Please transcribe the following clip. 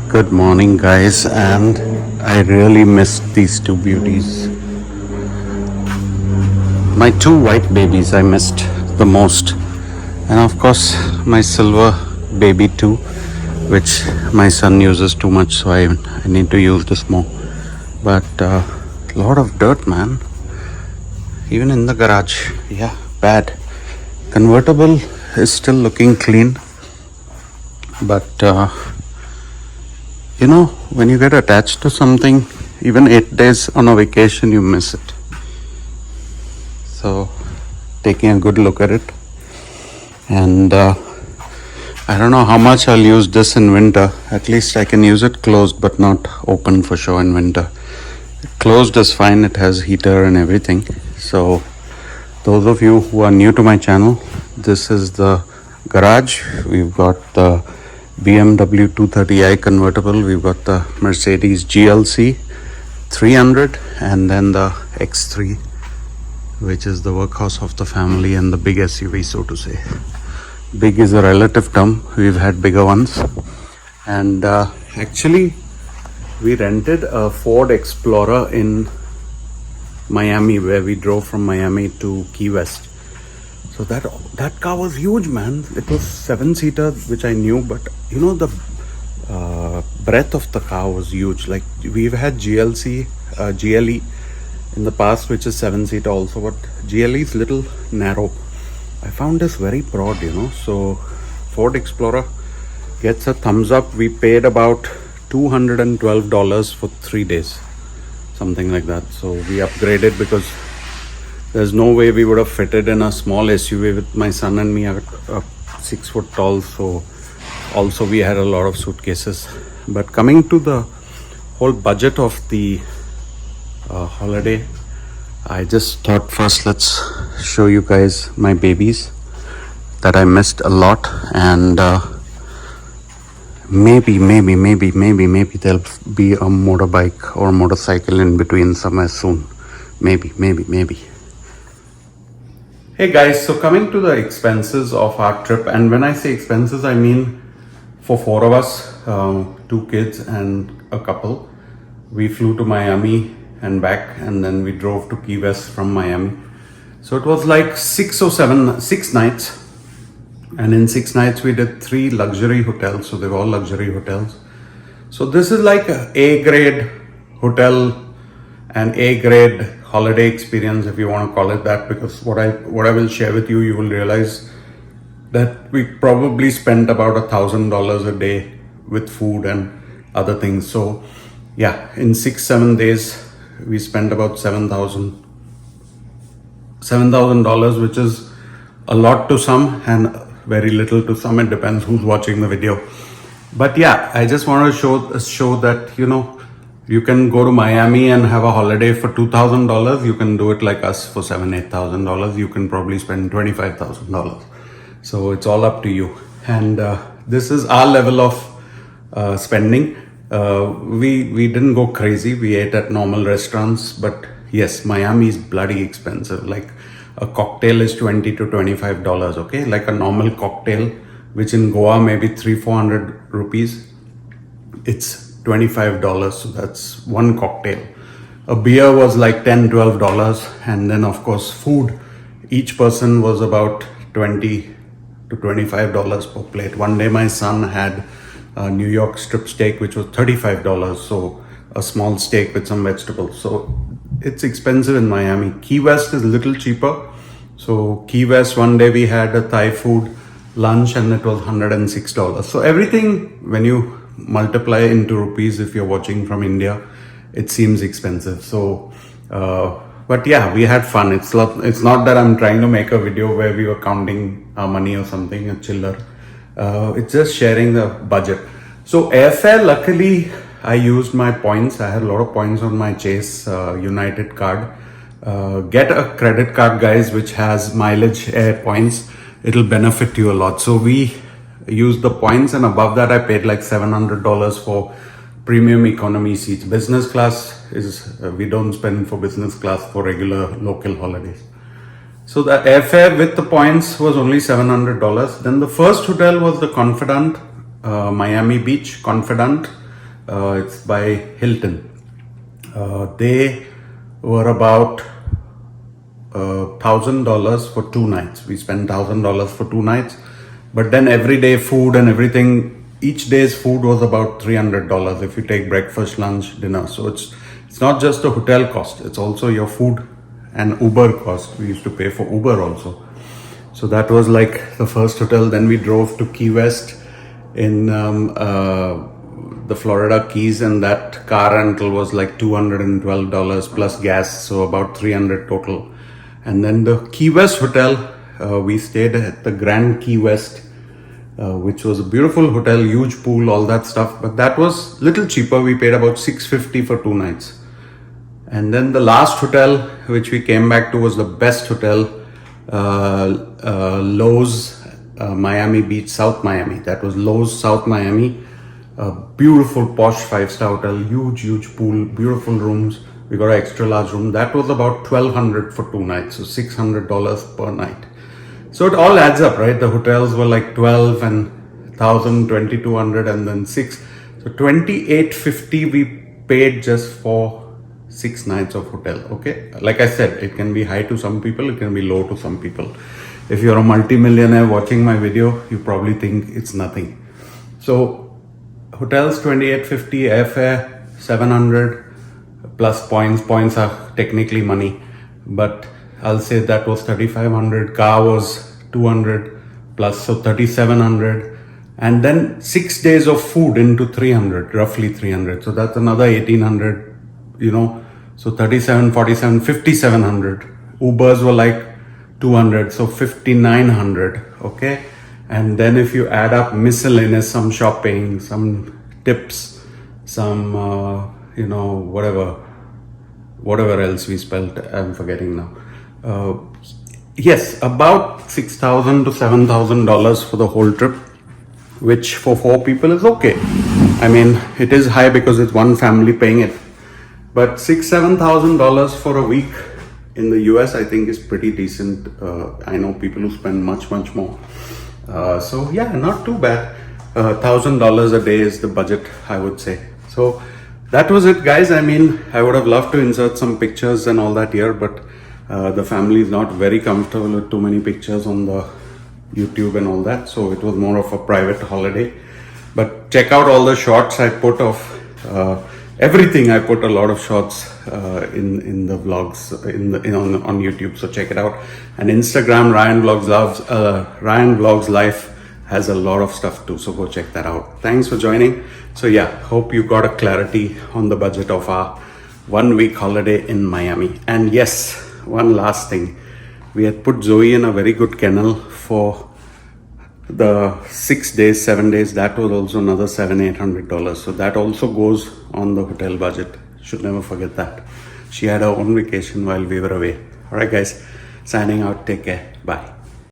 Good morning, guys, and I really missed these two beauties. My two white babies I missed the most, and of course, my silver baby too, which my son uses too much, so I need to use this more. But a lot of dirt, man, even in the garage. Yeah, bad. Convertible is still looking clean, but when you get attached to something, even 8 days on a vacation, you miss it. So, taking a good look at it. And I don't know how much I'll use this in winter. At least I can use it closed, but not open for sure in winter. Closed is fine, it has heater and everything. So, those of you who are new to my channel, this is the garage. We've got the BMW 230i convertible, we've got the Mercedes GLC 300, and then the X3, which is the workhorse of the family and the big SUV, so to say. Big is a relative term, we've had bigger ones. And actually, we rented a Ford Explorer in Miami, where we drove from Miami to Key West. So that car was huge, man. It was 7-seater, which I knew, but the breadth of the car was huge. Like, we've had GLE in the past, which is 7-seater also, but GLE is little narrow. I found this very broad, So Ford Explorer gets a thumbs up. We paid about $212 for 3 days, something like that. So we upgraded because there's no way we would have fitted in a small SUV with my son and me are 6 foot tall. So also we had a lot of suitcases. But coming to the whole budget of the holiday, I just thought first let's show you guys my babies that I missed a lot, and maybe there'll be a motorbike or motorcycle in between somewhere soon. Maybe. Hey guys, so coming to the expenses of our trip, and when I say expenses, I mean for 4 of us, 2 kids and a couple, we flew to Miami and back, and then we drove to Key West from Miami. So it was like 6 nights, and in 6 nights we did 3 luxury hotels, so they were all luxury hotels. So this is like a A-grade hotel and A-grade holiday experience, if you want to call it that, because what I will share with you, you will realize that we probably spent about $1,000 a day with food and other things. So yeah, in 6-7 days we spent about $7,000, which is a lot to some and very little to some. It depends who's watching the video. But yeah, I just want to show that you can go to Miami and have a holiday for $2,000. You can do it like us for $7,000-8,000. You can probably spend $25,000. So it's all up to you. And this is our level of spending. We didn't go crazy. We ate at normal restaurants, but yes, Miami is bloody expensive. Like a cocktail is $20 to $25. Okay, like a normal cocktail, which in Goa maybe 300-400 rupees. It's $25, so that's one cocktail. A beer was like $10-12, and then of course food, each person was about $20 to $25 per plate. One day my son had a New York strip steak, which was $35, so a small steak with some vegetables. So it's expensive in Miami. Key West is a little cheaper. So Key West, one day we had a Thai food lunch and it was $106. So everything, when you multiply into rupees, if you're watching from India, it seems expensive. So but yeah, we had fun. It's not that I'm trying to make a video where we were counting our money or something, a chiller. It's just sharing the budget. So airfare, luckily I used my points. I had a lot of points on my Chase United card. Get a credit card, guys, which has mileage air points. It'll benefit you a lot. So we used the points, and above that I paid like $700 for premium economy seats. Business class is we don't spend for business class for regular local holidays. So the airfare with the points was only $700. Then the first hotel was the Confidant. Miami Beach, Confidant. It's by Hilton. They were about $1,000 for 2 nights. We spent $1,000 for 2 nights, but then everyday food and everything, each day's food was about $300 if you take breakfast, lunch, dinner. So it's not just a hotel cost, it's also your food and Uber cost. We used to pay for Uber also. So that was like the first hotel. Then we drove to Key West in the Florida Keys, and that car rental was like $212 plus gas, so about $300 total. And then the Key West hotel, we stayed at the Grand Key West, which was a beautiful hotel, huge pool, all that stuff. But that was little cheaper. We paid about $650 for 2 nights. And then the last hotel which we came back to was the best hotel, Lowe's Miami Beach, South Miami. That was Lowe's South Miami. A beautiful posh 5-star hotel, huge pool, beautiful rooms. We got an extra large room. That was about $1,200 for 2 nights, so $600 per night. So it all adds up, right? The hotels were like 12 and 1,000, 2,200, and then 6. So $2,850 we paid just for 6 nights of hotel. Okay, like I said, it can be high to some people, it can be low to some people. If you're a multi-millionaire watching my video, you probably think it's nothing. So hotels $2,850, airfare $700 plus points. Points are technically money, but I'll say that was $3,500. Car was $200 plus, so $3,700. And then 6 days of food into $300, roughly $300. So that's another $1,800. So 37, 47, 5,700. Ubers were like $200, so 5,900. Okay, and then if you add up miscellaneous, some shopping, some tips, some whatever else we spent, I'm forgetting now. Yes, about $6,000 to $7,000 for the whole trip, which for 4 people is okay. I mean, it is high because it's one family paying it. But $6,000-7,000 for a week in the US, I think, is pretty decent. I know people who spend much more. So yeah, not too bad. $1,000 a day is the budget, I would say. So that was it, guys. I mean, I would have loved to insert some pictures and all that here, but the family is not very comfortable with too many pictures on the YouTube and all that. So it was more of a private holiday. But check out all the shots I put of everything. I put a lot of shots in the vlogs on YouTube, so check it out. And Instagram, Ryan Vlogs Life has a lot of stuff too, so go check that out. Thanks for joining. So yeah, hope you got a clarity on the budget of our 1 week holiday in Miami. And yes, one last thing, we had put Zoe in a very good kennel for the 6 days, 7 days. That was also another $700-800. So that also goes on the hotel budget. Should never forget that. She had her own vacation while we were away. All right, guys, signing out. Take care. Bye.